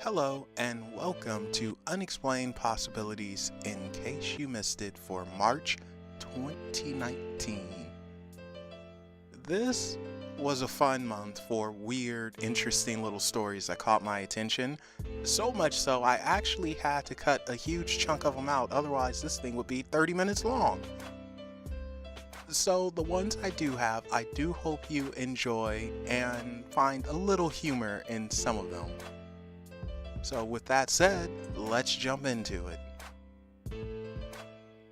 Hello and welcome to Unexplained Possibilities in case you missed it for March 2019. This was a fun month for weird, interesting little stories that caught my attention. So much so I actually had to cut a huge chunk of them out, otherwise this thing would be 30 minutes long. So the ones I do have, I do hope you enjoy and find a little humor in some of them. So with that said, let's jump into it.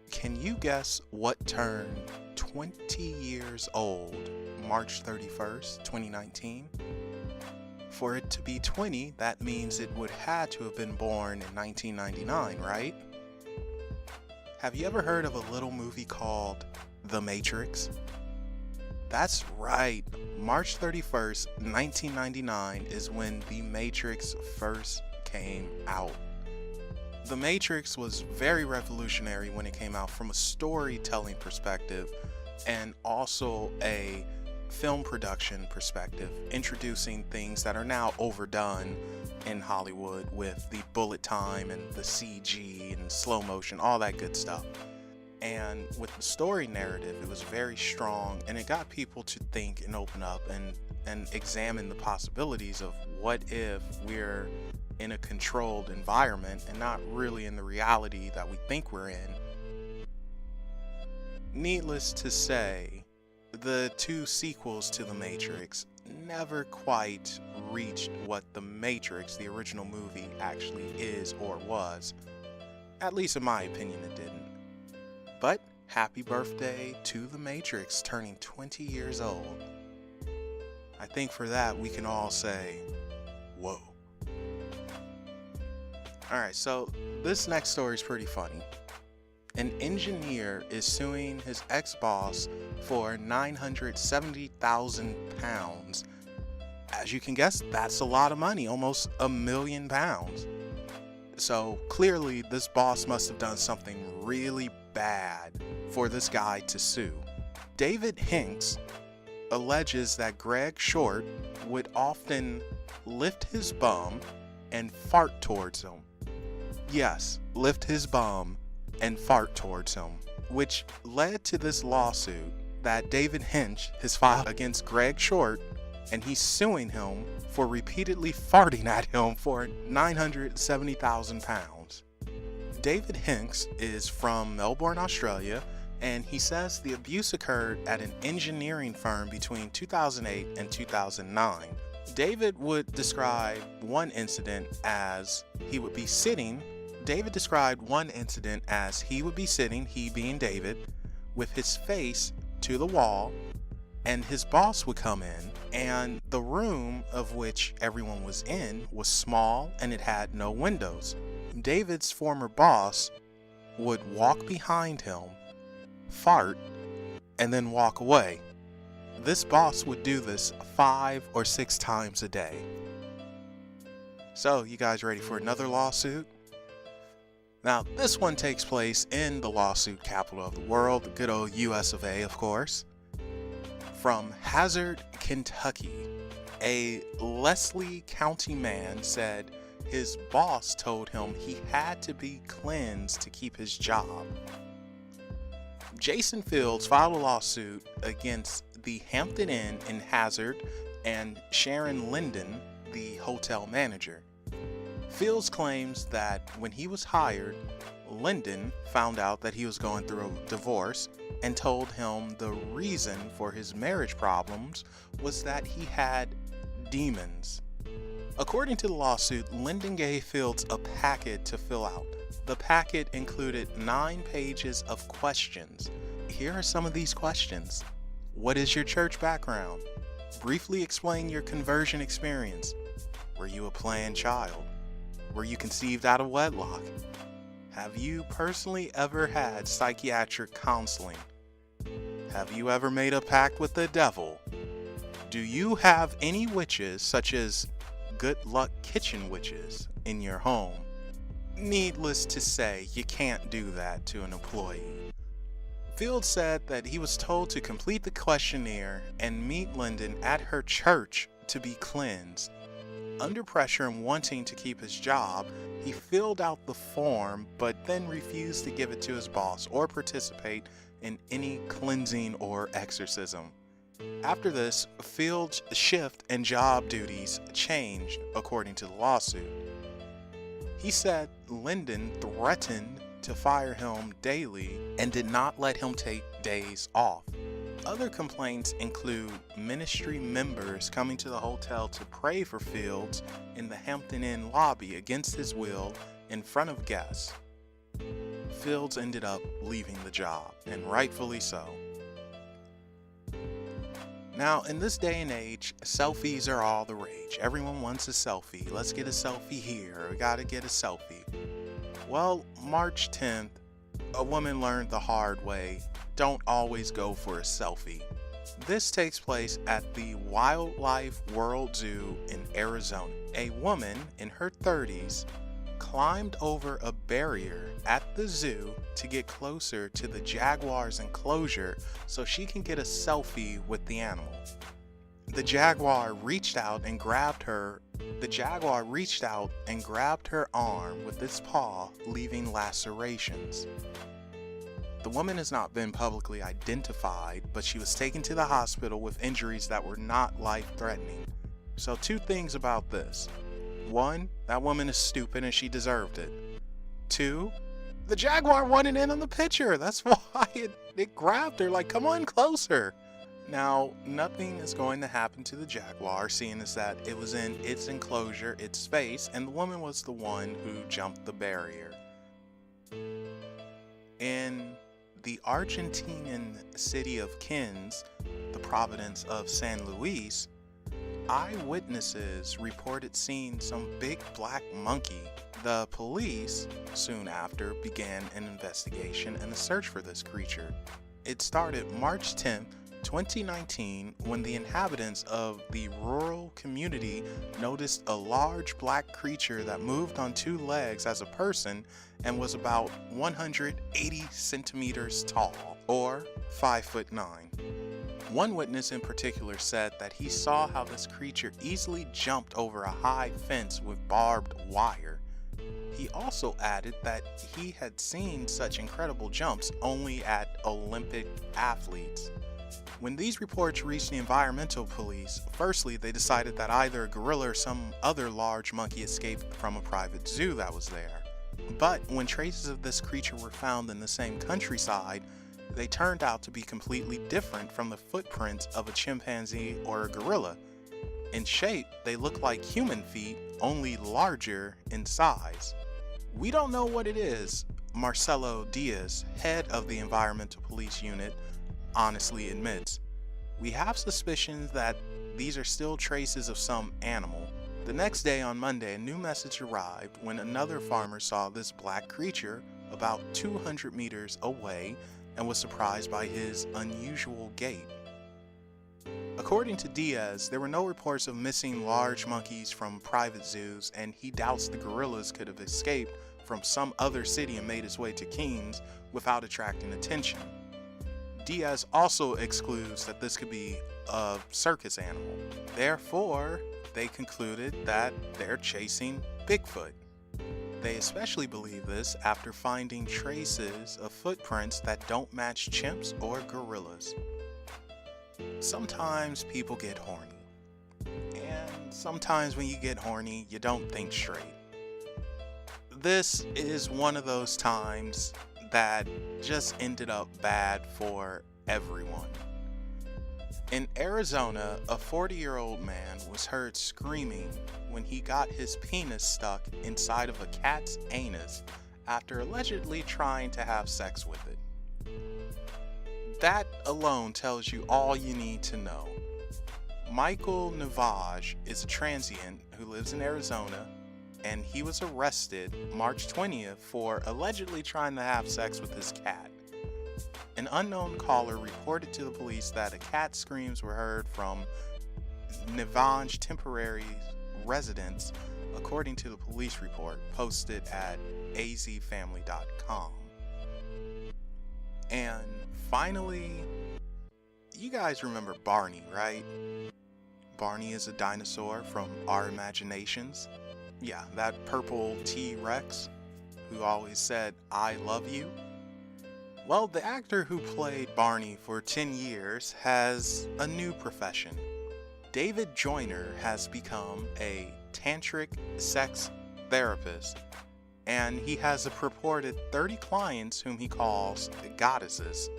Can you guess what turned 20 years old March 31st, 2019? For it to be 20, that means it would have to have been born in 1999, right? Have you ever heard of a little movie called The Matrix? That's right, March 31st, 1999 is when The Matrix first came out. The Matrix was very revolutionary when it came out from a storytelling perspective and also a film production perspective, introducing things that are now overdone in Hollywood with the bullet time and the CG and slow motion, all that good stuff. And with the story narrative, it was very strong and it got people to think and open up and examine the possibilities of what if we're in a controlled environment and not really in the reality that we think we're in. Needless to say, the two sequels to The Matrix never quite reached what The Matrix, the original movie, actually is or was. At least in my opinion, it didn't. But happy birthday to The Matrix turning 20 years old. I think for that we can all say, whoa. Alright, so this next story is pretty funny. An engineer is suing his ex-boss for £970,000. As you can guess, that's a lot of money, almost £1 million. So clearly this boss must have done something really bad for this guy to sue. David Hinks alleges that Greg Short would often lift his bum and fart towards him. Yes, lift his bum and fart towards him, which led to this lawsuit that David Hinch has filed against Greg Short, and he's suing him for repeatedly farting at him for £970,000. David Hinks is from Melbourne, Australia, and he says the abuse occurred at an engineering firm between 2008 and 2009. David would describe one incident as he would be sitting, he being David, with his face to the wall, and his boss would come in, and the room of which everyone was in was small and it had no windows. David's former boss would walk behind him, fart, and then walk away. This boss would do this 5 or 6 times a day. So, you guys ready for another lawsuit? Now, this one takes place in the lawsuit capital of the world, the good old US of A, of course. From Hazard, Kentucky, a Leslie County man said his boss told him he had to be cleansed to keep his job. Jason Fields filed a lawsuit against the Hampton Inn in Hazard and Sharon Linden, the hotel manager. Fields claims that when he was hired, Linden found out that he was going through a divorce and told him the reason for his marriage problems was that he had demons. According to the lawsuit, Linden gave Fields a packet to fill out. The packet included 9 pages of questions. Here are some of these questions. What is your church background? Briefly explain your conversion experience. Were you a planned child? Were you conceived out of wedlock? Have you personally ever had psychiatric counseling? Have you ever made a pact with the devil? Do you have any witches, such as good luck kitchen witches, in your home? Needless to say, you can't do that to an employee. Fields said that he was told to complete the questionnaire and meet Linden at her church to be cleansed. Under pressure and wanting to keep his job, he filled out the form but then refused to give it to his boss or participate in any cleansing or exorcism. After this, Field's shift and job duties changed according to the lawsuit. He said Linden threatened to fire him daily and did not let him take days off. Other complaints include ministry members coming to the hotel to pray for Fields in the Hampton Inn lobby against his will in front of guests. Fields ended up leaving the job, and rightfully so. Now, in this day and age, selfies are all the rage. Everyone wants a selfie. Let's get a selfie here. We gotta get a selfie. Well, March 10th, a woman learned the hard way. Don't always go for a selfie. This takes place at the Wildlife World Zoo in Arizona. A woman in her 30s climbed over a barrier at the zoo to get closer to the jaguar's enclosure so she can get a selfie with the animal. The jaguar reached out and grabbed her arm with its paw, leaving lacerations. The woman has not been publicly identified, but she was taken to the hospital with injuries that were not life-threatening. So 2 things about this. 1, that woman is stupid and she deserved it. 2, the jaguar wanted in on the picture. That's why it grabbed her, like, come on closer. Now, nothing is going to happen to the jaguar, seeing as that it was in its enclosure, its space, and the woman was the one who jumped the barrier. In the Argentinian city of Quins, the province of San Luis, eyewitnesses reported seeing some big black monkey. The police soon after began an investigation and a search for this creature. It started March 10, 2019, when the inhabitants of the rural community noticed a large black creature that moved on 2 legs as a person and was about 180 centimeters tall, or 5'9". One witness in particular said that he saw how this creature easily jumped over a high fence with barbed wire. He also added that he had seen such incredible jumps only at Olympic athletes. When these reports reached the environmental police, firstly they decided that either a gorilla or some other large monkey escaped from a private zoo that was there. But when traces of this creature were found in the same countryside, they turned out to be completely different from the footprints of a chimpanzee or a gorilla. In shape, they look like human feet, only larger in size. We don't know what it is, Marcelo Diaz, head of the Environmental Police Unit, honestly admits. We have suspicions that these are still traces of some animal. The next day, on Monday, a new message arrived when another farmer saw this black creature about 200 meters away and was surprised by his unusual gait. According to Diaz, there were no reports of missing large monkeys from private zoos, and he doubts the gorillas could have escaped from some other city and made its way to Queens without attracting attention. Diaz also excludes that this could be a circus animal. Therefore, they concluded that they're chasing Bigfoot. They especially believe this after finding traces of footprints that don't match chimps or gorillas. Sometimes people get horny. And sometimes when you get horny, you don't think straight. This is one of those times that just ended up bad for everyone. In Arizona, a 40-year-old man was heard screaming when he got his penis stuck inside of a cat's anus after allegedly trying to have sex with it. That alone tells you all you need to know. Michael Navage is a transient who lives in Arizona, and he was arrested March 20th for allegedly trying to have sex with his cat. An unknown caller reported to the police that a cat's screams were heard from Navage's temporary residence, according to the police report posted at azfamily.com. And finally, you guys remember Barney, right? Barney is a dinosaur from our imaginations. Yeah, that purple T-Rex who always said, "I love you." Well, the actor who played Barney for 10 years has a new profession. David Joyner has become a tantric sex therapist, and he has a purported 30 clients whom he calls goddesses.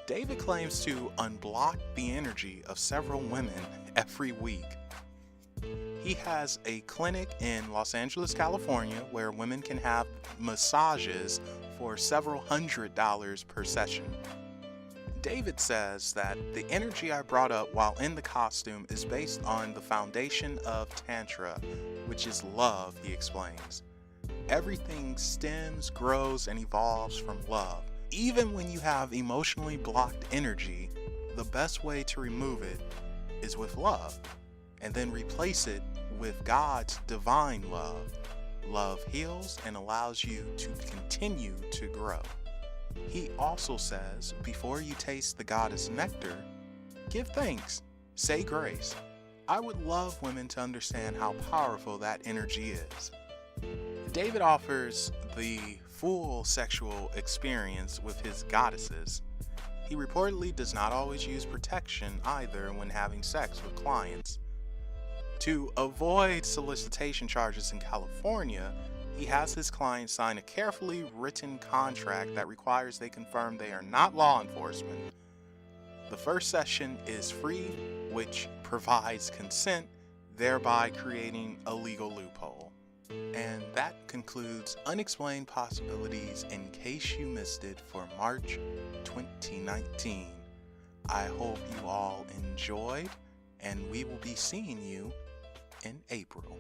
David claims to unblock the energy of several women every week. He has a clinic in Los Angeles, California, where women can have massages for several $100s per session. David says that the energy I brought up while in the costume is based on the foundation of Tantra, which is love, he explains. Everything stems, grows, and evolves from love. Even when you have emotionally blocked energy, the best way to remove it is with love, and then replace it with God's divine love. Love heals and allows you to continue to grow. He also says, before you taste the goddess nectar, give thanks, say grace. I would love women to understand how powerful that energy is. David offers the full sexual experience with his goddesses. He reportedly does not always use protection either when having sex with clients. To avoid solicitation charges in California, he has his clients sign a carefully written contract that requires they confirm they are not law enforcement. The first session is free, which provides consent, thereby creating a legal loophole. And that concludes Unexplained Possibilities in case you missed it for March 2019. I hope you all enjoyed, and we will be seeing you in April.